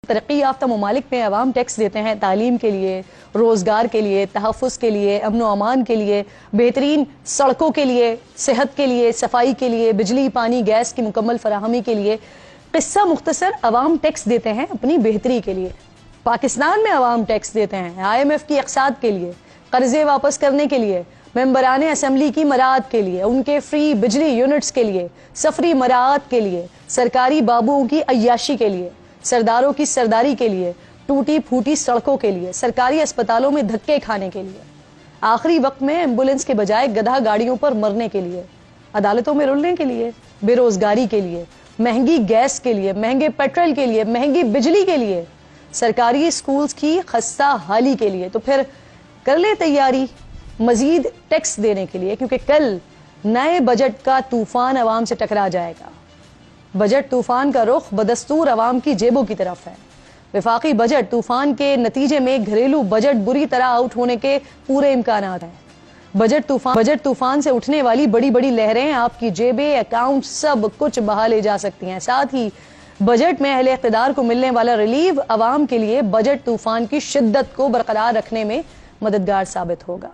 ترقی یافتہ ممالک میں عوام ٹیکس دیتے ہیں تعلیم کے لیے، روزگار کے لیے، تحفظ کے لیے، امن و امان کے لیے، بہترین سڑکوں کے لیے، صحت کے لیے، صفائی کے لیے، بجلی پانی گیس کی مکمل فراہمی کے لیے۔ قصہ مختصر، عوام ٹیکس دیتے ہیں اپنی بہتری کے لیے۔ پاکستان میں عوام ٹیکس دیتے ہیں IMF کی اقساط کے لیے، قرضے واپس کرنے کے لیے، ممبران اسمبلی کی مراعات کے لیے، ان کے فری بجلی یونٹس کے لیے، سفری مراعات کے لیے، سرکاری بابوؤں کی عیاشی کے لیے، سرداروں کی سرداری کے لیے، ٹوٹی پھوٹی سڑکوں کے لیے، سرکاری اسپتالوں میں دھکے کھانے کے لیے، آخری وقت میں ایمبولینس کے بجائے گدھا گاڑیوں پر مرنے کے لیے، عدالتوں میں رلنے کے لیے، بے روزگاری کے لیے، مہنگی گیس کے لیے، مہنگے پیٹرول کے لیے، مہنگی بجلی کے لیے، سرکاری سکولز کی خستہ حالی کے لیے۔ تو پھر کر لے تیاری مزید ٹیکس دینے کے لیے، کیونکہ کل نئے بجٹ کا طوفان عوام سے ٹکرا جائے گا۔ بجٹ طوفان کا رخ بدستور عوام کی جیبوں کی طرف ہے۔ وفاقی بجٹ طوفان کے نتیجے میں گھریلو بجٹ بری طرح آؤٹ ہونے کے پورے امکانات ہیں۔ بجٹ طوفان سے اٹھنے والی بڑی بڑی لہریں آپ کی جیبیں، اکاؤنٹ سب کچھ بہا لے جا سکتی ہیں۔ ساتھ ہی بجٹ میں اہل اقتدار کو ملنے والا ریلیف عوام کے لیے بجٹ طوفان کی شدت کو برقرار رکھنے میں مددگار ثابت ہوگا۔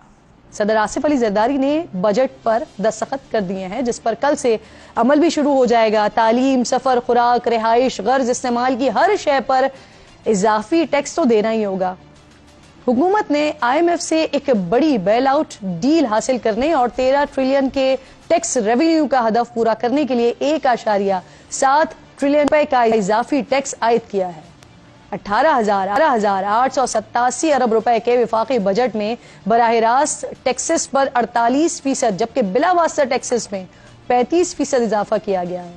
صدر آصف علی زرداری نے بجٹ پر دستخط کر دیے ہیں، جس پر کل سے عمل بھی شروع ہو جائے گا۔ تعلیم، سفر، خوراک، رہائش، غرض استعمال کی ہر شے پر اضافی ٹیکس تو دینا ہی ہوگا۔ حکومت نے IMF سے ایک بڑی بیل آؤٹ ڈیل حاصل کرنے اور 13 ٹریلین کے ٹیکس ریونیو کا ہدف پورا کرنے کے لیے 1.7 ٹریلین روپے کا اضافی ٹیکس عائد کیا ہے۔ 18,887 ارب روپے کے وفاقی بجٹ میں براہ راست ٹیکسز پر 48%، جبکہ بلا واسطہ ٹیکسز میں 35% اضافہ کیا گیا ہے۔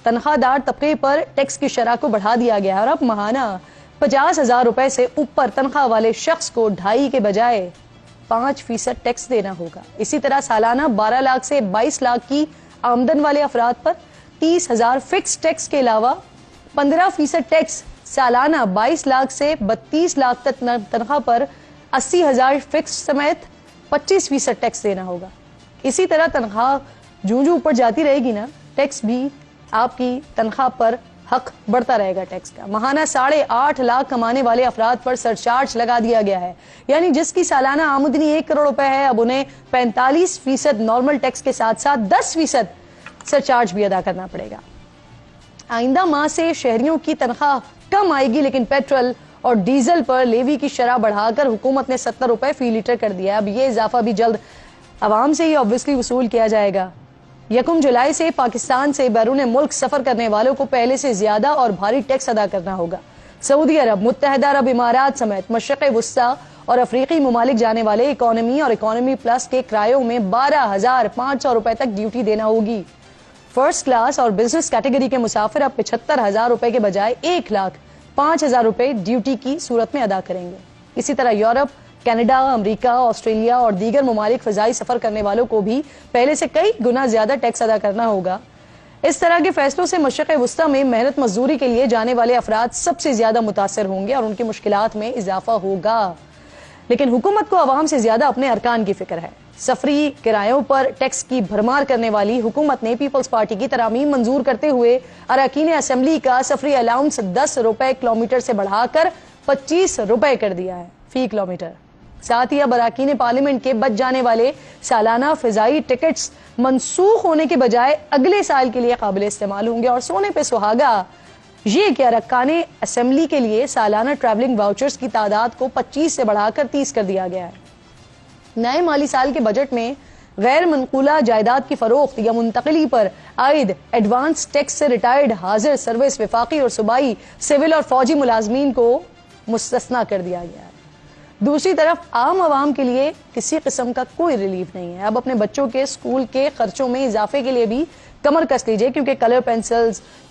تنخواہ دار طبقے پر ٹیکس کی شرح کو بڑھا دیا گیا ہے اور اب ماہانہ 50,000 روپے سے اوپر تنخواہ والے شخص کو 2.5 کے بجائے 5% ٹیکس دینا ہوگا۔ اسی طرح سالانہ 12 لاکھ سے 22 لاکھ کی آمدن والے افراد پر 30,000 فکس ٹیکس کے علاوہ 15% ٹیکس، سالانہ 22 لاکھ سے 32 لاکھ تک تنخواہ پر 80,000 فکس سمیت 25% ٹیکس دینا ہوگا۔ اسی طرح تنخواہ جوں اوپر جاتی رہے گی نا، ٹیکس بھی آپ کی تنخواہ پر حق بڑھتا رہے گا ٹیکس کا۔ ماہانہ 8.5 لاکھ کمانے والے افراد پر سرچارج لگا دیا گیا ہے، یعنی جس کی سالانہ آمدنی 1 کروڑ روپے ہے، اب انہیں 45% نارمل ٹیکس کے ساتھ ساتھ 10% سرچارج بھی ادا کرنا پڑے گا۔ آئندہ ماہ سے شہریوں کی تنخواہ کم آئے گی، لیکن پیٹرول اور ڈیزل پر لیوی کی شرح بڑھا کر حکومت نے 70 روپے فی لیٹر کر دیا ہے۔ اب یہ اضافہ بھی جلد عوام سے ہی obviously وصول کیا جائے گا۔ 1 جولائی سے پاکستان سے بیرون ملک سفر کرنے والوں کو پہلے سے زیادہ اور بھاری ٹیکس ادا کرنا ہوگا۔ سعودی عرب، متحدہ عرب امارات سمیت مشرق وسطی اور افریقی ممالک جانے والے اکانومی اور اکانومی پلس کے کرایوں میں 12,500 روپے تک ڈیوٹی دینا ہوگی۔ فرسٹ کلاس اور بزنس کیٹیگری کے مسافر اب 75,000 روپے کے بجائے 1,05,000 روپے ڈیوٹی کی صورت میں ادا کریں گے۔ اسی طرح یورپ، کینیڈا، امریکہ، آسٹریلیا اور دیگر ممالک فضائی سفر کرنے والوں کو بھی پہلے سے کئی گنا زیادہ ٹیکس ادا کرنا ہوگا۔ اس طرح کے فیصلوں سے مشرق وسطی میں محنت مزدوری کے لیے جانے والے افراد سب سے زیادہ متاثر ہوں گے اور ان کی مشکلات میں اضافہ ہوگا۔ لیکن حکومت کو عوام سے زیادہ اپنے ارکان کی فکر ہے۔ سفری کرایوں پر ٹیکس کی بھرمار کرنے والی حکومت نے پیپلز پارٹی کی ترامیم منظور کرتے ہوئے اراکین اسمبلی کا سفری الاؤنس 10 روپے کلومیٹر سے بڑھا کر 25 روپے کر دیا ہے فی کلومیٹر۔ ساتھ ہی اب اراکین پارلیمنٹ کے بچ جانے والے سالانہ فضائی ٹکٹس منسوخ ہونے کے بجائے اگلے سال کے لیے قابل استعمال ہوں گے۔ اور سونے پہ سہاگا یہ کہ ارکان اسمبلی کے لیے سالانہ ٹریولنگ واؤچرز کی تعداد کو 25 سے بڑھا کر 30 کر دیا گیا ہے۔ نئے مالی سال کے بجٹ میں غیر منقولہ جائیداد کی فروخت یا منتقلی پر عائد ایڈوانس ٹیکس سے ریٹائرڈ حاضر سروس وفاقی اور صوبائی سول اور فوجی ملازمین کو مستثنا کر دیا گیا ہے۔ دوسری طرف عام عوام کے لیے کسی قسم کا کوئی ریلیف نہیں ہے۔ اب اپنے بچوں کے اسکول کے خرچوں میں اضافے کے لیے بھی کمر کس لیجئے، کیونکہ کلر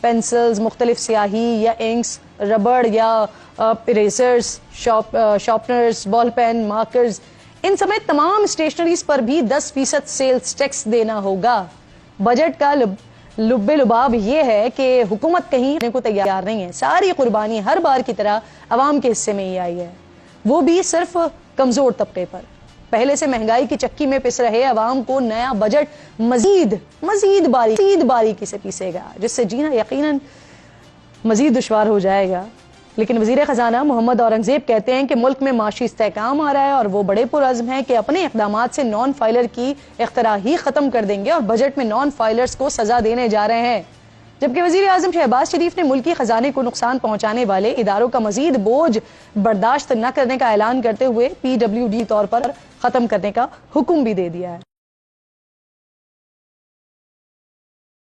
پینسلز، مختلف سیاہی یا انکس، ربڑ یا اریزرز، شارپنرز، بال پین، مارکرز، ان سمیت تمام اسٹیشنریز پر بھی 10% سیلز ٹیکس دینا ہوگا۔ بجٹ کا لب لباب یہ ہے کہ حکومت کہیں دینے کو تیار نہیں ہے۔ ساری قربانی ہر بار کی طرح عوام کے حصے میں ہی آئی ہے، وہ بھی صرف کمزور طبقے پر۔ پہلے سے مہنگائی کی چکی میں پس رہے عوام کو نیا بجٹ مزید باریکی سے پیسے گا، جس سے جینا یقیناً مزید دشوار ہو جائے گا۔ لیکن وزیر خزانہ محمد اورنگزیب کہتے ہیں کہ ملک میں معاشی استحکام آ رہا ہے اور وہ بڑے پرعزم ہیں کہ اپنے اقدامات سے نان فائلر کی اختراع ہی ختم کر دیں گے اور بجٹ میں نان فائلرز کو سزا دینے جا رہے ہیں. جبکہ وزیر اعظم شہباز شریف نے ملکی خزانے کو نقصان پہنچانے والے اداروں کا مزید بوجھ برداشت نہ کرنے کا اعلان کرتے ہوئے PWD طور پر ختم کرنے کا حکم بھی دے دیا ہے.